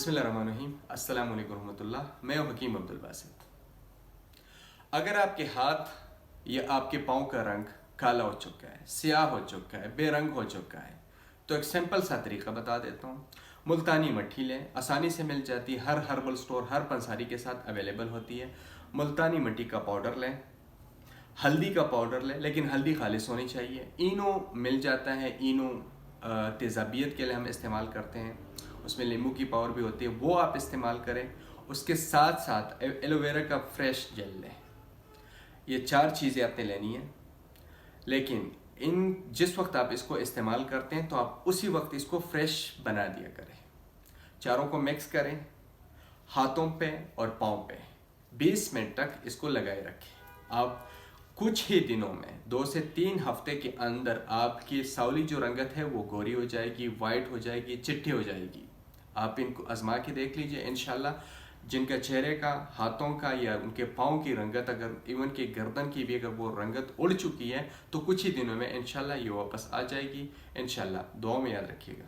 बिस्मिल्लाहिर्रहमानिर्रहीम। अस्सलाम वालेकुम रहमतुल्लाह। मैं हकीम अब्दुल बासित। अगर आपके हाथ या आपके पाँव का रंग काला हो चुका है, स्याह हो चुका है, बेरंग हो चुका है, तो एक सिंपल सा तरीका बता देता हूँ। मुल्तानी मट्टी लें, आसानी से मिल जाती है, हर हर्बल स्टोर हर पंसारी के साथ अवेलेबल होती है। मुल्तानी मट्टी का पाउडर लें, हल्दी का पाउडर लें, लेकिन हल्दी खालिश होनी चाहिए। इनो मिल जाता है, इनो तेज़ाबियत के लिए हम इस्तेमाल करते हैं, उसमें नींबू की पावर भी होती है, वो आप इस्तेमाल करें। उसके साथ साथ एलोवेरा का फ्रेश जेल लें। ये 4 चीज़ें आपने लेनी है, लेकिन जिस वक्त आप इसको इस्तेमाल करते हैं तो आप उसी वक्त इसको फ्रेश बना दिया करें। चारों को मिक्स करें, हाथों पे और पाँव पे 20 मिनट तक इसको लगाए रखें। आप कुछ ही दिनों में 2 से 3 हफ्ते के अंदर आपकी सावली जो रंगत है वो गोरी हो जाएगी, वाइट हो जाएगी, चिट्ठी हो जाएगी। आप इनको आजमा के देख लीजिए। इंशाल्लाह जिनका चेहरे का, हाथों का या उनके पाँव की रंगत, अगर इवन की गर्दन की भी अगर वो रंगत उड़ चुकी है, तो कुछ ही दिनों में इंशाल्लाह ये वापस आ जाएगी। इंशाल्लाह दुआ में याद रखिएगा।